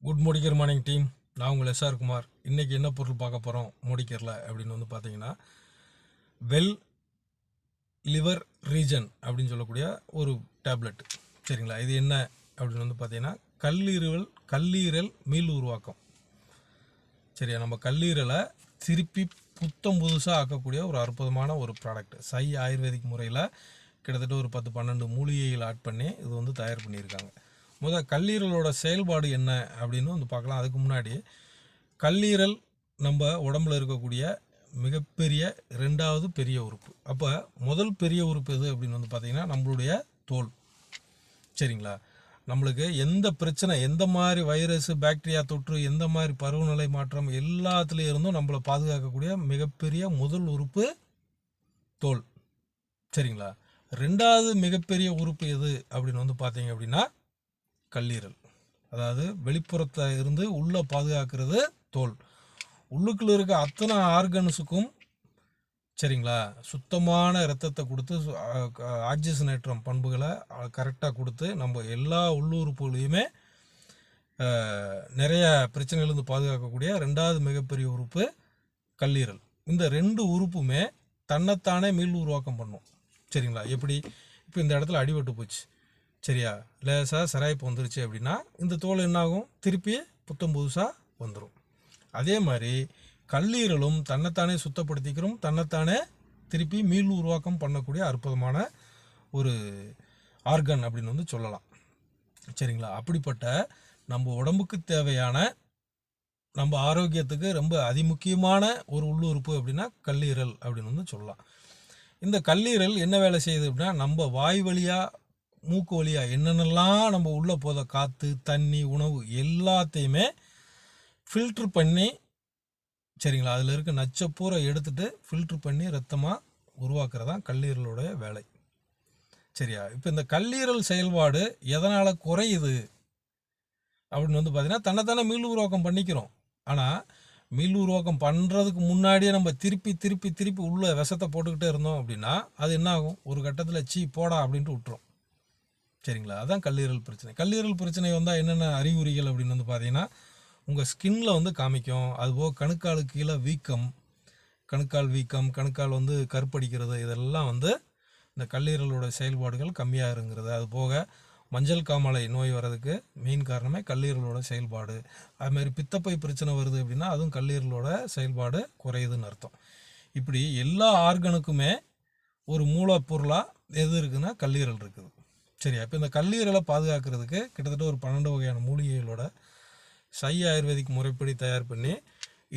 Good morning team. நான் உங்கள் SR Kumar. இன்றைக்கி என்ன பொருள் பார்க்க போகிறோம் மோடிக்கரில் அப்படின்னு வந்து பார்த்தீங்கன்னா, வெல் லிவர் ரீஜன் அப்படின்னு சொல்லக்கூடிய ஒரு டேப்லெட். சரிங்களா, இது என்ன அப்படின்னு வந்து பார்த்தீங்கன்னா, கல்லீரல் மீள் உருவாக்கம். சரியா, நம்ம கல்லீரலை திருப்பி புத்தம் புதுசாக ஆக்கக்கூடிய ஒரு அற்புதமான ஒரு ப்ராடக்ட். சை ஆயுர்வேதிக் முறையில் கிட்டத்தட்ட ஒரு 10-12 மூலிகைகள் ஆட் பண்ணி இது வந்து தயார் பண்ணியிருக்காங்க. கல்லீரலோட செயல்பாடு என்ன அப்படின்னு வந்து பார்க்கலாம். அதுக்கு முன்னாடி கல்லீரல் நம்ம உடம்புல இருக்கக்கூடிய மிகப்பெரிய 2வது பெரிய உறுப்பு. அப்போ முதல் பெரிய உறுப்பு எது அப்படின்னு வந்து பார்த்திங்கன்னா நம்மளுடைய தோல். சரிங்களா, நம்மளுக்கு எந்த பிரச்சனை, எந்த மாதிரி வைரஸ், பாக்டீரியா தொற்று, எந்த மாதிரி பருவநிலை மாற்றம் எல்லாத்துலேயும் இருந்தும் நம்மளை பாதுகாக்கக்கூடிய மிகப்பெரிய முதல் உறுப்பு தோல். சரிங்களா, 2வது மிகப்பெரிய உறுப்பு எது அப்படின்னு வந்து பார்த்தீங்க அப்படின்னா கல்லீரல். அதாவது வெளிப்புறத்தை இருந்து உள்ளே பாதுகாக்கிறது தோல். உள்ளுக்குள்ள இருக்க அத்தனை ஆர்கன்ஸுக்கும் சரிங்களா சுத்தமான இரத்தத்தை கொடுத்து ஆக்சிஜனேற்றம் பண்புகளை கரெக்டாக கொடுத்து நம்ம எல்லா உள்ளுறுப்புகளையுமே நிறைய பிரச்சனைகளிலிருந்து பாதுகாக்கக்கூடிய 2வது மிகப்பெரிய உறுப்பு கல்லீரல். இந்த 2 உறுப்புமே தன்னைத்தானே மீள் உருவாக்கம் பண்ணும். சரிங்களா, எப்படி இப்போ இந்த இடத்துல அடிபட்டு போச்சு, சரியா, லேசாக சிராய்ப்பு வந்துருச்சு அப்படின்னா இந்த தோல் என்னாகும், திருப்பி புத்தம் புதுசாக வந்துடும். அதே மாதிரி கல்லீரலும் தன்னைத்தானே சுத்தப்படுத்திக்கிறோம், தன்னைத்தானே திருப்பி மீள் உருவாக்கம் பண்ணக்கூடிய அற்புதமான ஒரு ஆர்கன் அப்படின்னு வந்து சொல்லலாம். சரிங்களா, அப்படிப்பட்ட நம்ம உடம்புக்கு தேவையான நம்ம ஆரோக்கியத்துக்கு ரொம்ப அதிமுக்கியமான ஒரு உள்ளுறுப்பு அப்படின்னா கல்லீரல் அப்படின்னு வந்து சொல்லலாம். இந்த கல்லீரல் என்ன வேலை செய்யுது அப்படின்னா, நம்ம வாய் வழியாக மூக்கு வழியாக என்னென்னலாம் நம்ம உள்ளே போத காற்று, தண்ணி, உணவு எல்லாத்தையுமே ஃபில்ட்ரு பண்ணி, சரிங்களா, அதில் இருக்க நச்சப்பூரை எடுத்துகிட்டு ஃபில்ட்ரு பண்ணி ரத்தமாக உருவாக்குறதான் கல்லீரலோடைய வேலை. சரியா, இப்போ இந்த கல்லீரல் செயல்பாடு எதனால் குறையுது அப்படின்னு வந்து பார்த்தீங்கன்னா, தன்னைத்தானே மீள் உருவாக்கம் பண்ணிக்கிறோம். ஆனால் மீள் உருவாக்கம் பண்ணுறதுக்கு முன்னாடியே நம்ம திருப்பி உள்ள விஷத்தை போட்டுக்கிட்டே இருந்தோம் அப்படின்னா அது என்ன ஆகும், ஒரு கட்டத்தில் போடா அப்படின்ட்டு விட்டுரும். சரிங்களா, அதுதான் கல்லீரல் பிரச்சனை. கல்லீரல் பிரச்சனை வந்தால் என்னென்ன அறிகுறிகள் அப்படின்னு வந்து பார்த்தீங்கன்னா, உங்கள் ஸ்கின்ல வந்து காமிக்கும். அதுபோக கணுக்காலுக்கு கீழே வீக்கம், கணுக்கால் வந்து கருப்படிக்கிறது, இதெல்லாம் வந்து இந்த கல்லீரலோட செயல்பாடுகள் கம்மியாக இருங்கிறது. அது போக மஞ்சள் காமாலை நோய் வர்றதுக்கு மெயின் காரணமே கல்லீரலோட செயல்பாடு. அதுமாதிரி பித்தப்பை பிரச்சனை வருது அப்படின்னா அதுவும் கல்லீரலோட செயல்பாடு குறையுதுன்னு அர்த்தம். இப்படி எல்லா ஆர்கனுக்குமே ஒரு மூலப்பொருளாக எது இருக்குன்னா கல்லீரல் இருக்குது. சரியா, இப்போ இந்த கல்லீரலை பாதுகாக்கிறதுக்கு கிட்டத்தட்ட ஒரு 12 வகையான மூலிகைகளோட சை ஆயுர்வேதிக் முறைப்படி தயார் பண்ணி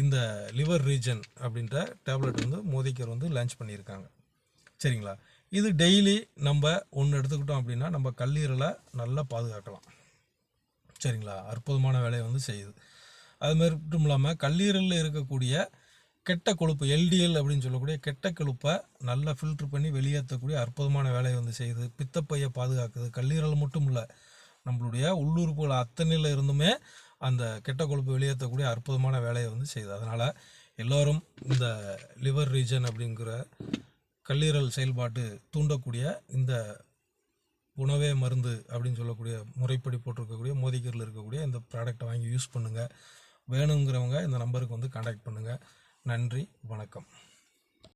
இந்த லிவர் ரீஜன் அப்படின்ற டேப்லெட் வந்து மோதிக்கர் வந்து லான்ச் பண்ணியிருக்காங்க. சரிங்களா, இது டெய்லி நம்ம ஒன்று எடுத்துக்கிட்டோம் அப்படின்னா நம்ம கல்லீரலை நல்லா பாதுகாக்கலாம். சரிங்களா, அற்புதமான வேலையை வந்து செய்யுது. அது மட்டும் இல்லாமல் கல்லீரலில் இருக்கக்கூடிய கெட்ட கொழுப்பு, எல்டிஎல் அப்படின்னு சொல்லக்கூடிய கெட்ட கொழுப்பை நல்லா ஃபில்ட்ரு பண்ணி வெளியேற்றக்கூடிய அற்புதமான வேலையை வந்து செய்யுது. பித்தப்பையை பாதுகாக்குது. கல்லீரல் மட்டும் இல்லை, நம்மளுடைய உள்ளுறுப்புகள் அத்தனையில் இருந்துமே அந்த கெட்ட கொழுப்பு வெளியேற்றக்கூடிய அற்புதமான வேலையை வந்து செய்யுது. அதனால் எல்லோரும் இந்த லிவர் ரீஜன் அப்படிங்கிற கல்லீரல் செயல்பாட்டு தூண்டக்கூடிய இந்த உணவே மருந்து அப்படின்னு சொல்லக்கூடிய முறைப்படி போட்டிருக்கக்கூடிய மோதிக்கரில் இருக்கக்கூடிய இந்த ப்ராடக்டை வாங்கி யூஸ் பண்ணுங்கள். வேணுங்கிறவங்க இந்த நம்பருக்கு வந்து கான்டாக்ட் பண்ணுங்கள். நன்றி, வணக்கம்.